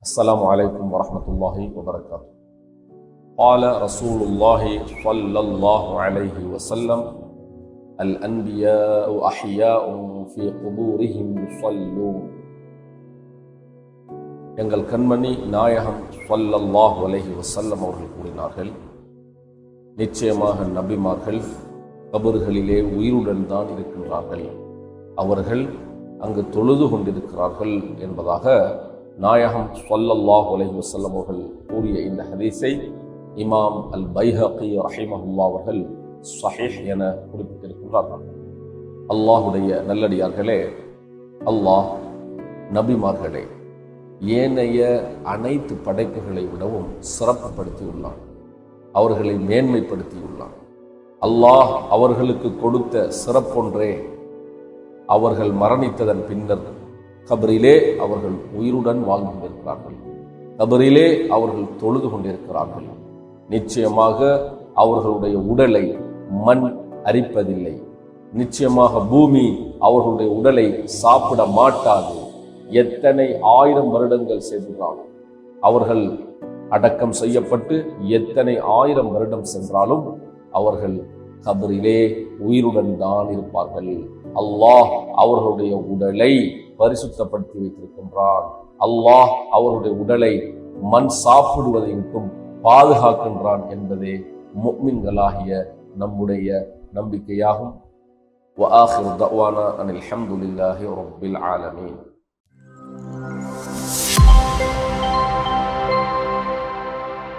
السلام عليكم ورحمة الله وبركاته. قال رسول الله صلى الله عليه وسلم: الأنبياء أحياء في قبورهم يصلون. எங்கள் கண்மணி நாயகம் ஸல்லல்லாஹு அலைஹி வஸல்லம் அவர்கள் கூறினார்கள், நிச்சயமாக நபிமார்கள் கபர்களிலே உயிருடன் தான் இருக்கின்றார்கள், அவர்கள் அங்கு தொழுது கொண்டிருக்கிறார்கள் என்பதாக நாயகம் ஸல்லல்லாஹு அலைஹி வஸல்லம் அவர்கள் கூறிய இந்த ஹதீஸை இமாம் அல் பைஹகி ரஹிமஹுல்லாஹ் அவர்கள் ஸஹீஹ் என குறிப்பிட்டிருக்கின்றார்கள். அல்லாஹுடைய நல்லடியார்களே, அல்லாஹ் நபிமார்களை ஏனைய அனைத்து படைப்புகளை விடவும் சிறப்புப்படுத்தியுள்ளான், அவர்களை மேன்மைப்படுத்தியுள்ளான். அல்லாஹ் அவர்களுக்கு கொடுத்த சிறப்பொன்றே அவர்கள் மரணித்ததன் பின்னர் கபரிலே அவர்கள் உயிருடன் வாழ்ந்து கொண்டிருக்கிறார்கள், கபரிலே அவர்கள் தொழுது கொண்டிருக்கிறார்கள். நிச்சயமாக அவர்களுடைய உடலை மண் அரிப்பதில்லை, நிச்சயமாக பூமி அவர்களுடைய உடலை சாப்பிட மாட்டாது. எத்தனை 1000 வருடங்கள் சென்றாலும், அவர்கள் அடக்கம் செய்யப்பட்டு எத்தனை 1000 வருடம் சென்றாலும் அவர்கள் கபரிலே உயிருடன் தான் இருப்பார்கள். அல்லாஹ் அவர்களுடைய உடலை பரிசுத்தப்படுத்தி வைத்திருக்கின்றான். அல்லாஹ் அவருடைய உடலை மண் சாப்பிடுவதை விட்டும் பாதுகாக்கின்றான் என்பதே முஃமின்களாகிய நம்முடைய நம்பிக்கையாகும். வஆகிரு தஅவானா அனில் ஹம்துலில்லாஹி ரப்பில் ஆலமீன்.